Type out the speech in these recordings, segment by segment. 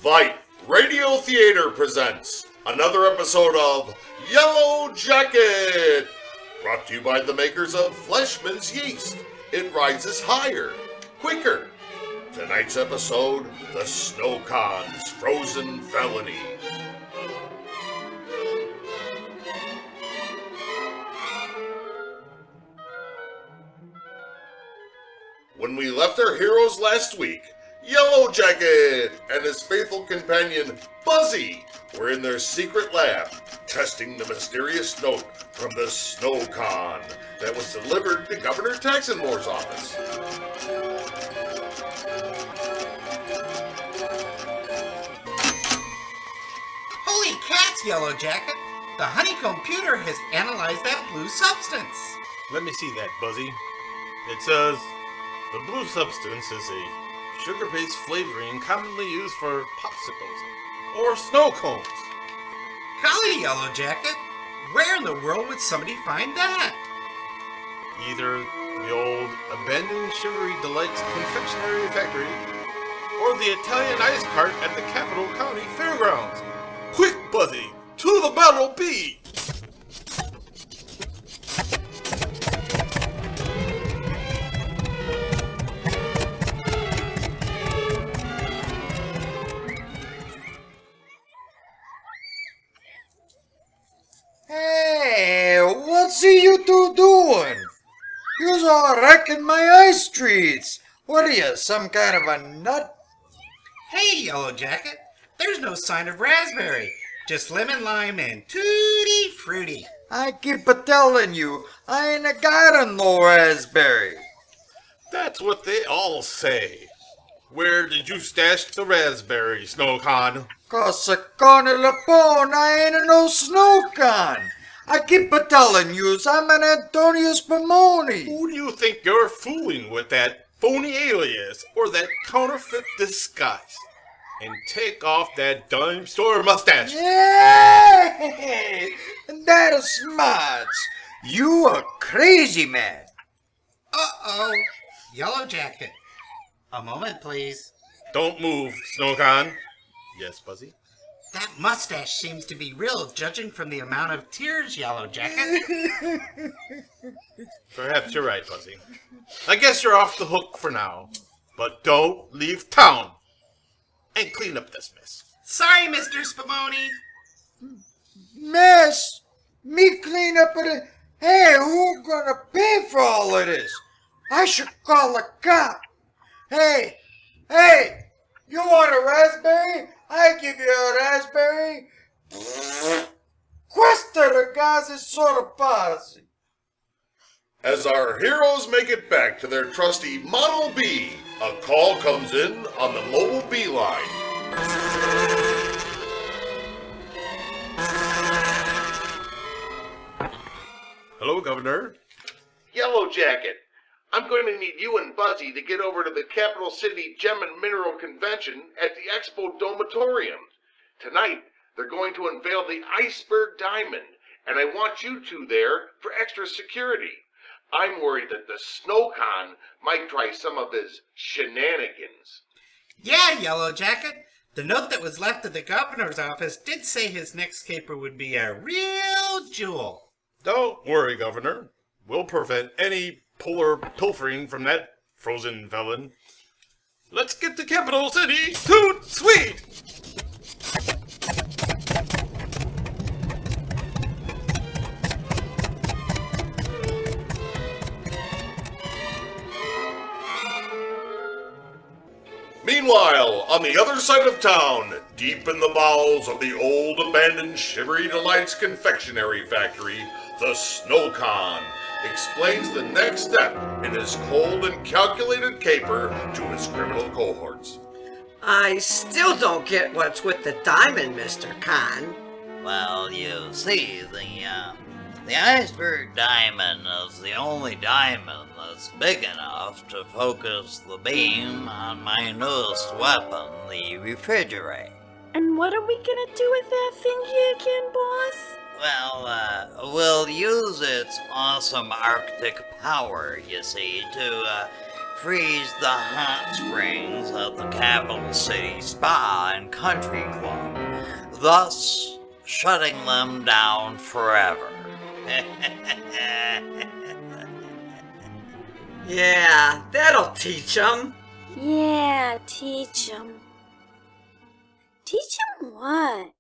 Veidt Radio Theater presents another episode of Yellow Jacket, brought to you by the makers of Fleshman's Yeast. It rises higher, quicker. Tonight's episode, The Sno Con's Frozen Felony. When we left our heroes last week, Yellow Jacket and his faithful companion, Buzzy, were in their secret lab, testing the mysterious note from the Sno Con that was delivered to Governor Taxenmore's office. Holy cats, Yellow Jacket! The honeycomb computer has analyzed that blue substance. Let me see that, Buzzy. It says, the blue substance is a sugar-based flavoring commonly used for popsicles or snow cones. Golly, Yellow Jacket! Where in the world would somebody find that? Either the old abandoned Shivery Delights confectionery factory or the Italian ice cart at the Capital County Fairgrounds. Quick, Buzzy, to the battle be! Hey, what's you two doing? You're all wrecking my ice treats. What are you, some kind of a nut? Hey, Yellow Jacket! There's no sign of raspberry. Just lemon, lime, and tutti frutti. I keep a-telling you, I ain't got no raspberry. That's what they all say. Where did you stash the raspberry, Sno Con? Cosa con la pone, I ain't no Sno Con. I keep a-telling you, I'm an Antonio Spumoni. Who do you think you're fooling with that phony alias or that counterfeit disguise? And take off that dime store mustache. Yay! That is smart. You a crazy man. Uh-oh. Yellow Jacket. A moment, please. Don't move, Sno Con. Yes, Buzzy? That mustache seems to be real, judging from the amount of tears, Yellow Jacket. Perhaps you're right, Buzzy. I guess you're off the hook for now. But don't leave town. And clean up this mess. Sorry, Mr. Spumoni. Mess? Me clean up it? Hey, who gonna pay for all of this? I should call a cop. Hey, you want a raspberry? I give you a raspberry. Questa ragazzi sono pazzi. As our heroes make it back to their trusty Model B, a call comes in on the mobile B line. Hello, Governor. Yellow Jacket, I'm going to need you and Buzzy to get over to the Capital City Gem and Mineral Convention at the Expo Domatorium. Tonight, they're going to unveil the Iceberg Diamond, and I want you two there for extra security. I'm worried that the Sno Con might try some of his shenanigans. Yeah, Yellow Jacket. The note that was left at the governor's office did say his next caper would be a real jewel. Don't worry, Governor. We'll prevent any polar pilfering from that frozen felon. Let's get to Capital City toot sweet! Meanwhile, on the other side of town, deep in the bowels of the old abandoned Shivery Delights confectionery factory, the Sno Con explains the next step in his cold and calculated caper to his criminal cohorts. I still don't get what's with the diamond, Mr. Con. Well, you see, the iceberg diamond is the only diamond that's big enough to focus the beam on my newest weapon, the refrigerator. And what are we gonna do with that thing here again, boss? Well, we'll use its awesome Arctic power, you see, to freeze the hot springs at the capital city spa and country club, thus shutting them down forever. Yeah, that'll teach 'em. Yeah, teach 'em. Teach 'em what?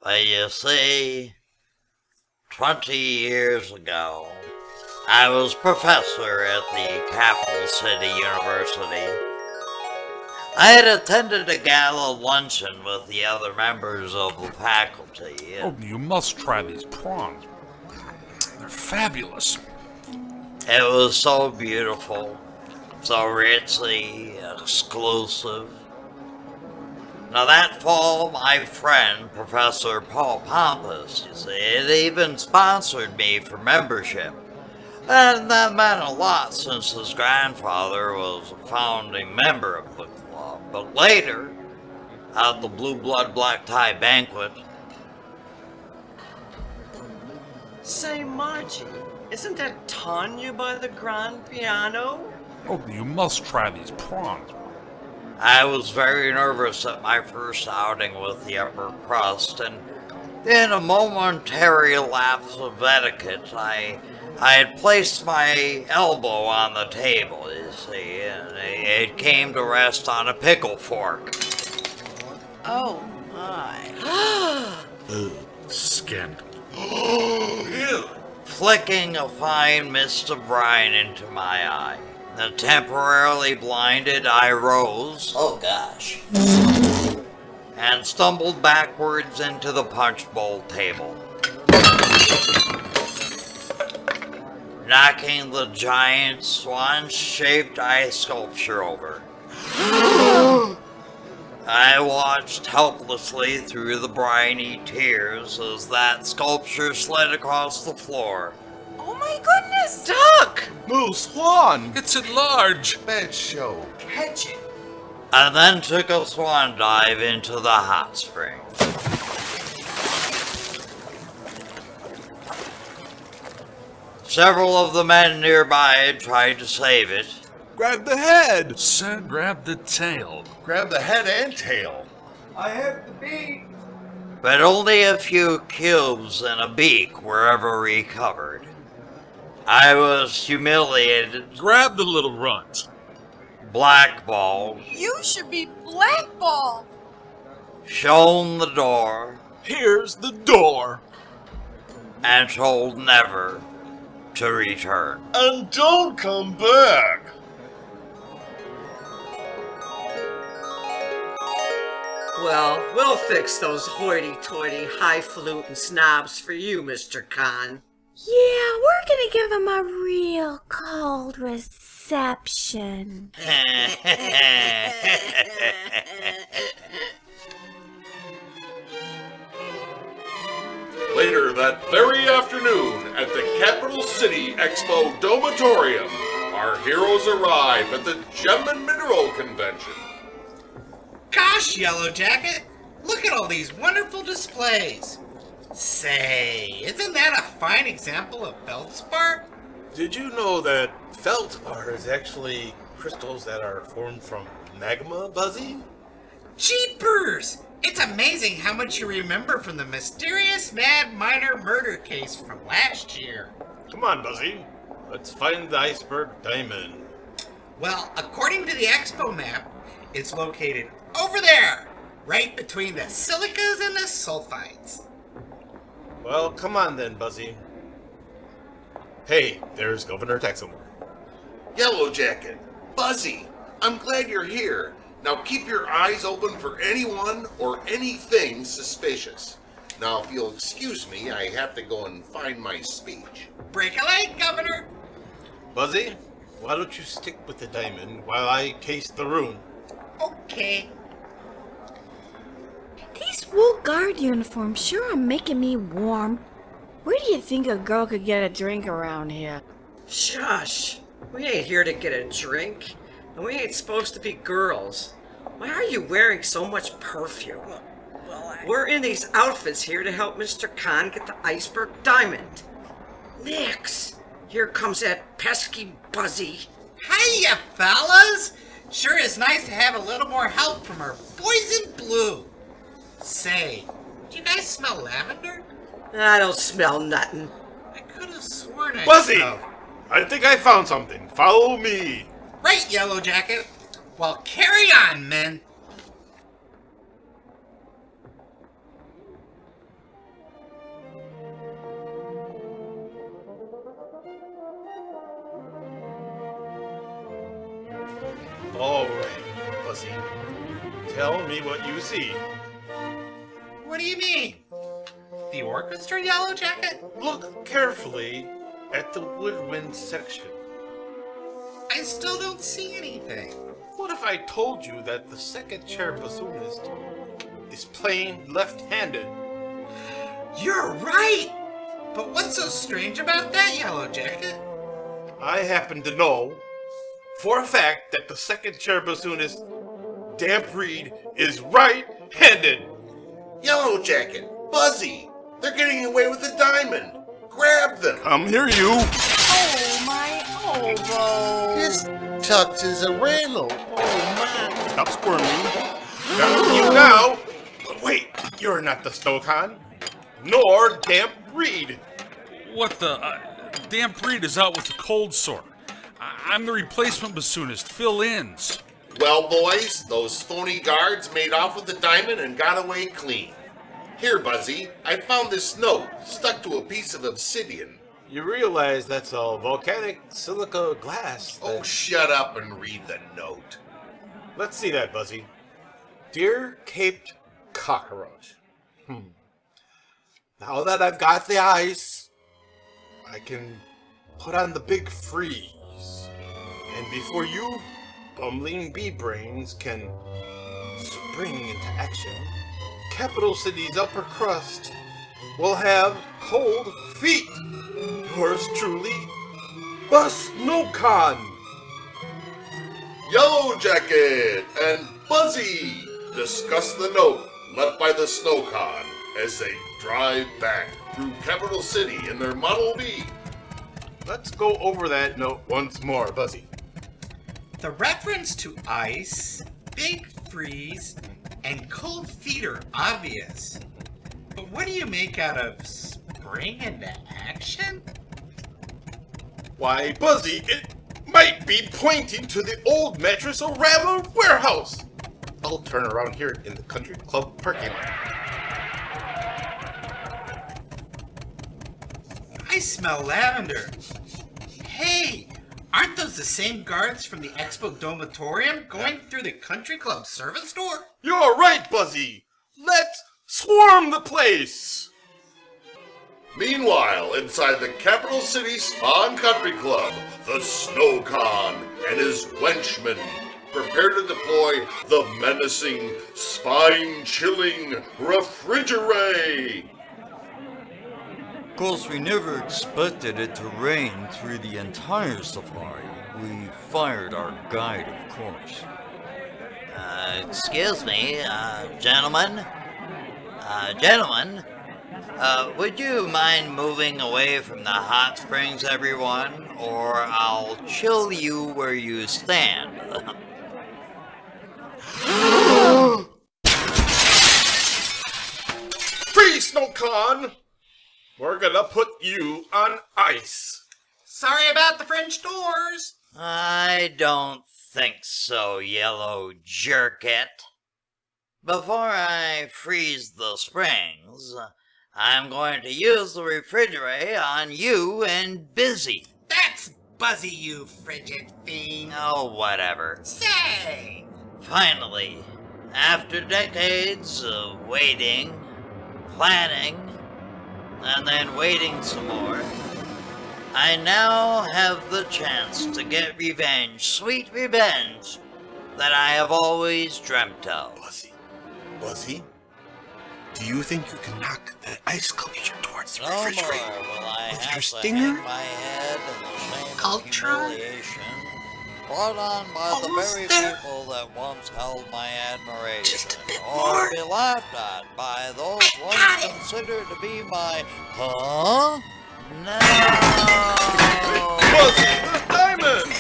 But you see, 20 years ago, I was professor at the capital city university. I had attended a gala luncheon with the other members of the faculty. Oh, you must try these prawns. They're fabulous. It was so beautiful, so richly exclusive. Now that fall, my friend, Professor Paul Pompous, you see, had even sponsored me for membership. And that meant a lot since his grandfather was a founding member of the club. But later, at the Blue Blood Black Tie banquet... Say, Margie, isn't that Tanya by the grand piano? Oh, you must try these prawns. I was very nervous at my first outing with the upper crust, and in a momentary lapse of etiquette, I had placed my elbow on the table, you see, and it came to rest on a pickle fork. Oh, my. Scandal. Flicking a fine mist of brine into my eye. And temporarily blinded, I rose. Oh gosh. And stumbled backwards into the punch bowl table, knocking the giant swan-shaped ice sculpture over. I watched helplessly through the briny tears as that sculpture slid across the floor. Oh my goodness! Duck! Move, Swan! It's enlarged. Bad show. Catch it! And then took a swan dive into the hot spring. Several of the men nearby had tried to save it. Grab the head! Said grab the tail. Grab the head and tail. I have the beat. But only a few cubes and a beak were ever recovered. I was humiliated, Grab the little runt. blackballed, You should be blackballed. shown the door, Here's the door. and told never to return. And don't come back! Well, we'll fix those hoity-toity, highfalutin snobs for you, Mr. Con. Yeah, we're gonna give him a real cold reception. Later that very afternoon at the Capital City Expo Domatorium, our heroes arrive at the Gem and Mineral Convention. Gosh, Yellow Jacket, look at all these wonderful displays. Say, isn't that a fine example of feldspar? Did you know that feldspar is actually crystals that are formed from magma, Buzzy? Jeepers! It's amazing how much you remember from the mysterious mad miner murder case from last year. Come on, Buzzy. Let's find the iceberg diamond. Well, according to the expo map, it's located over there, right between the silicas and the sulfides. Well, come on then, Buzzy. Hey, there's Governor Texamore. Yellow Jacket, Buzzy, I'm glad you're here. Now keep your eyes open for anyone or anything suspicious. Now, if you'll excuse me, I have to go and find my speech. Break a leg, Governor! Buzzy, why don't you stick with the diamond while I case the room? Okay. These wool guard uniforms sure are making me warm. Where do you think a girl could get a drink around here? Shush! We ain't here to get a drink, and we ain't supposed to be girls. Why are you wearing so much perfume? We're in these outfits here to help Mr. Con get the iceberg diamond. Nix! Here comes that pesky Buzzy. Hiya, fellas! Sure is nice to have a little more help from our boys in blue. Say, do you guys smell lavender? I don't smell nothing. I could have sworn I Buzzy! smelled. I think I found something. Follow me. Right, Yellow Jacket. Well, carry on, men. All right, Buzzy. Tell me what you see. What do you mean? The orchestra, Yellow Jacket? Look carefully at the woodwind section. I still don't see anything. What if I told you that the second chair bassoonist is playing left-handed? You're right! But what's so strange about that, Yellow Jacket? I happen to know for a fact that the second chair bassoonist, Damp Reed, is right-handed. Yellow Jacket, Buzzy, they're getting away with the diamond. Grab them. Come here, you. Oh, my elbow. This tux is a rental. Oh, my. Stop squirming. Got you now. But wait, you're not the Sno Con, nor Damp Reed. What the? Damn Breed is out with a cold sore. I'm the replacement bassoonist, Phil Inns. Well, boys, those phony guards made off with the diamond and got away clean. Here, Buzzy, I found this note stuck to a piece of obsidian. You realize that's a volcanic silica glass. Oh, shut up and read the note. Let's see that, Buzzy. Dear Caped Cockroach. Now that I've got the ice, I can put on the big freeze. And before you bumbling bee brains can spring into action, Capital City's upper crust will have cold feet. Yours truly, the Sno Con. Yellow Jacket and Buzzy discuss the note left by the Sno Con as they drive back through Capital City in their Model B. Let's go over that note once more, Buzzy. The reference to ice, big freeze, and cold feet are obvious. But what do you make out of spring into action? Why, Buzzy, it might be pointing to the old Mattress O'Rattler warehouse. I'll turn around here in the country club parking lot. I smell lavender. Hey, aren't those the same guards from the Expo Domatorium going through the country club service door? You're right, Buzzy. Let's swarm the place. Meanwhile, inside the Capital City Spa and Country Club, the Sno Con and his wenchmen prepare to deploy the menacing, spine-chilling refrigerator. Of course, we never expected it to rain through the entire safari. We fired our guide, of course. Excuse me, gentlemen? Gentlemen, would you mind moving away from the hot springs, everyone? Or I'll chill you where you stand. Free Sno Con! We're gonna put you on ice. Sorry about the French doors. I don't think so, Yellow Jerket. Before I freeze the springs, I'm going to use the refrigerator on you and Buzzy. That's Buzzy, you frigid fiend. Oh, whatever. Say! Finally, after decades of waiting, planning, and then waiting some more, I now have the chance to get revenge, sweet revenge, that I have always dreamt of. Buzzy, do you think you can knock that ice sculpture towards the No more refrigerator will I with have your to stinger? hang my head in the shame and Ultron? humiliation brought on by the Almost very there. people that once held my admiration, Just a bit or more. be laughed at by those once got it. considered to be my, huh? No! Buzzy, the diamond!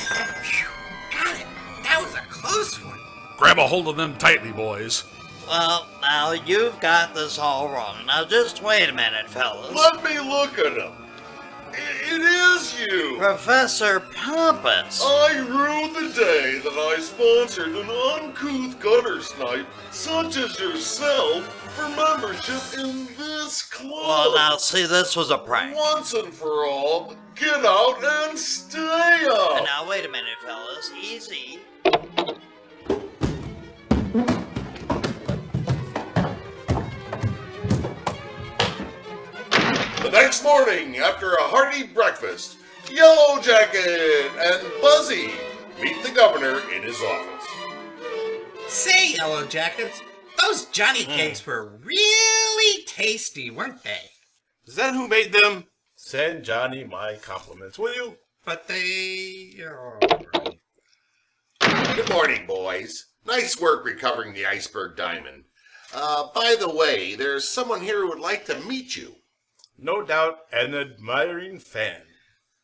hold of them tightly, boys. Well, now you've got this all wrong. Now just wait a minute, fellas. Let me look at him. It is you! Professor Pompous. I rue the day that I sponsored an uncouth gutter snipe such as yourself for membership in this club. Well, now, see, this was a prank. Once and for all, get out and stay out! And now, wait a minute, fellas. Easy. The next morning, after a hearty breakfast, Yellow Jacket and Buzzy meet the governor in his office. Say, Yellow Jackets, those Johnny cakes were really tasty, weren't they? Is that who made them? Send Johnny my compliments, will you? But they... Good morning, boys. Nice work recovering the iceberg diamond. By the way, there's someone here who would like to meet you. No doubt an admiring fan.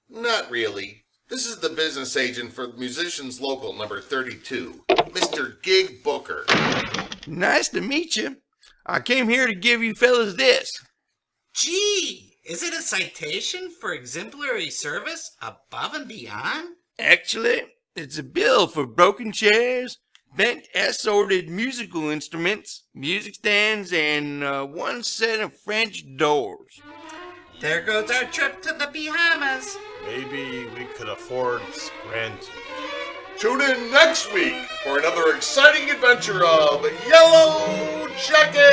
Not really. This is the business agent for Musicians Local number 32, Mr. Gig Booker. Nice to meet you. I came here to give you fellas this. Gee, is it a citation for exemplary service above and beyond? Actually, it's a bill for broken chairs, bent assorted musical instruments, music stands, and 1 set of French doors. There goes our trip to the Bahamas. Maybe we could afford Scranton. Tune in next week for another exciting adventure of Yellow Jacket!